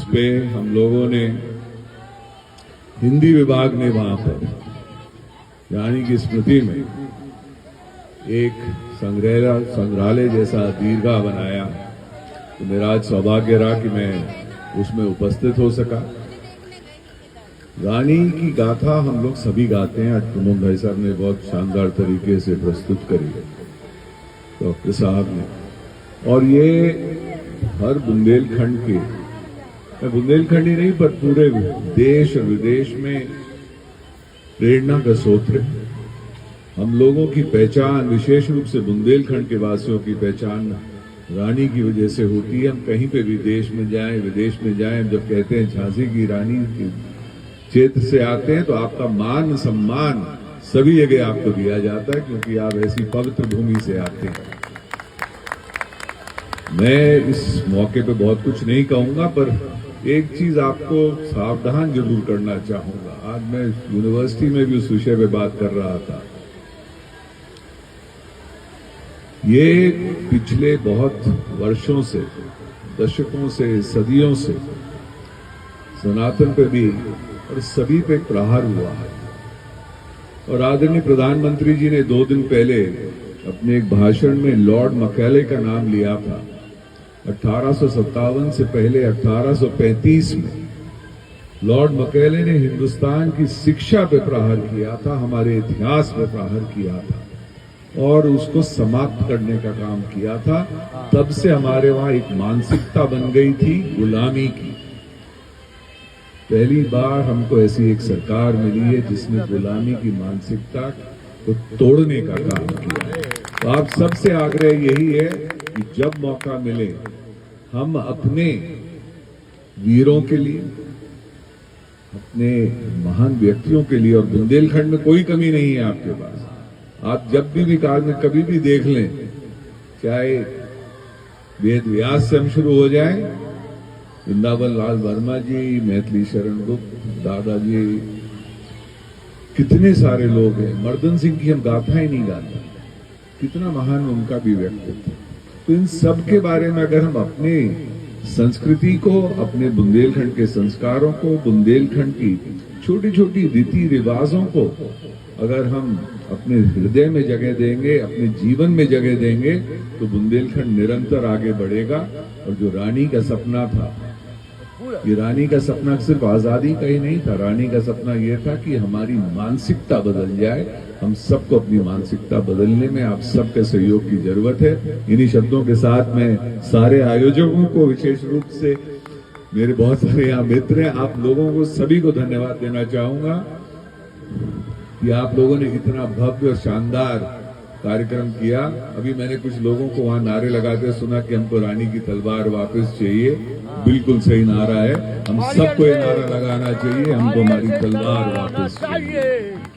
जिसपे हम लोगों ने हिंदी विभाग ने वहां पर रानी की स्मृति में एक संग्रहालय जैसा दीर्घा बनाया। तो मेरा आज सौभाग्य रहा कि मैं उसमें उपस्थित हो सका। रानी की गाथा हम लोग सभी गाते हैं। आज प्रमोद भाई साहब ने बहुत शानदार तरीके से प्रस्तुत करी डॉक्टर साहब ने, और ये हर बुंदेलखंड के, मैं बुंदेलखंड ही नहीं पर पूरे देश और विदेश में प्रेरणा का स्रोत है। हम लोगों की पहचान, विशेष रूप से बुंदेलखंड के वासियों की पहचान रानी की वजह से होती है। हम कहीं पे भी देश में जाएं, विदेश में जाएं, जब कहते हैं झांसी की रानी के क्षेत्र से आते हैं तो आपका मान सम्मान सभी जगह आपको दिया जाता है, क्योंकि आप ऐसी पवित्र भूमि से आते हैं। मैं इस मौके पे बहुत कुछ नहीं कहूंगा, पर एक चीज आपको सावधान जरूर करना चाहूंगा। आज मैं यूनिवर्सिटी में भी उस विषय पे बात कर रहा था। ये पिछले बहुत वर्षों से, दशकों से, सदियों से सनातन पे भी और सभी पे प्रहार हुआ है। और आदरणीय प्रधानमंत्री जी ने 2 दिन पहले अपने एक भाषण में लॉर्ड मकैले का नाम लिया था। 1857 से पहले 1835 में लॉर्ड मकैले ने हिंदुस्तान की शिक्षा पे प्रहार किया था, हमारे इतिहास पे प्रहार किया था और उसको समाप्त करने का काम किया था। तब से हमारे वहां एक मानसिकता बन गई थी गुलामी की। पहली बार हमको ऐसी एक सरकार मिली है जिसने गुलामी की मानसिकता को तोड़ने का काम किया। तो आप सबसे आग्रह यही है कि जब मौका मिले हम अपने वीरों के लिए, अपने महान व्यक्तियों के लिए, और बुंदेलखंड में कोई कमी नहीं है आपके पास। आप जब भी काल में कभी भी देख लें, चाहे वेद व्यास से हम शुरू हो जाएं, वृंदावन लाल वर्मा जी, मैथिली शरण गुप्त, दादाजी, कितने सारे लोग हैं। मर्दन सिंह की हम गाथा ही नहीं गाते, कितना महान उनका भी व्यक्तित्व। तो इन सब के बारे में अगर हम अपने संस्कृति को, अपने बुंदेलखंड के संस्कारों को, बुंदेलखंड की छोटी छोटी रीति रिवाजों को अगर हम अपने हृदय में जगह देंगे, अपने जीवन में जगह देंगे, तो बुंदेलखंड निरंतर आगे बढ़ेगा। और जो रानी का सपना था, ये रानी का सपना सिर्फ आजादी का ही नहीं था। रानी का सपना ये था कि हमारी मानसिकता बदल जाए। हम सबको अपनी मानसिकता बदलने में आप सबके सहयोग की जरूरत है। इन्हीं शब्दों के साथ मैं सारे आयोजकों को, विशेष रूप से मेरे बहुत सारे यहाँ मित्र हैं, आप लोगों को सभी को धन्यवाद देना चाहूंगा कि आप लोगों ने इतना भव्य और शानदार कार्यक्रम किया। अभी मैंने कुछ लोगों को वहां नारे लगाते सुना कि हमको रानी की तलवार वापस चाहिए। बिल्कुल सही नारा है, हम सबको ये नारा लगाना चाहिए, हमको हमारी तलवार वापस चाहिए।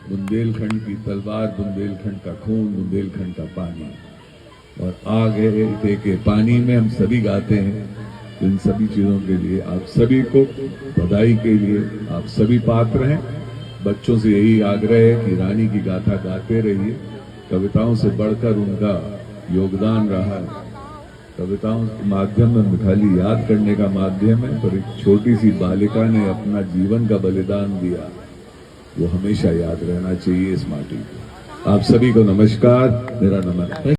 बुंदेलखंड की तलवार, बुंदेलखंड का खून, बुंदेलखंड का पानी। और आगे के पानी में हम सभी गाते हैं। इन सभी चीजों के लिए आप सभी को बधाई के लिए आप सभी पात्र हैं। बच्चों से यही आग्रह है कि रानी की गाथा गाते रहिए। कविताओं से बढ़कर उनका योगदान रहा है। कविताओं के माध्यम में खाली याद करने का माध्यम है, पर एक छोटी सी बालिका ने अपना जीवन का बलिदान दिया, वो हमेशा याद रहना चाहिए इस माटी को। आप सभी को नमस्कार, मेरा नमन।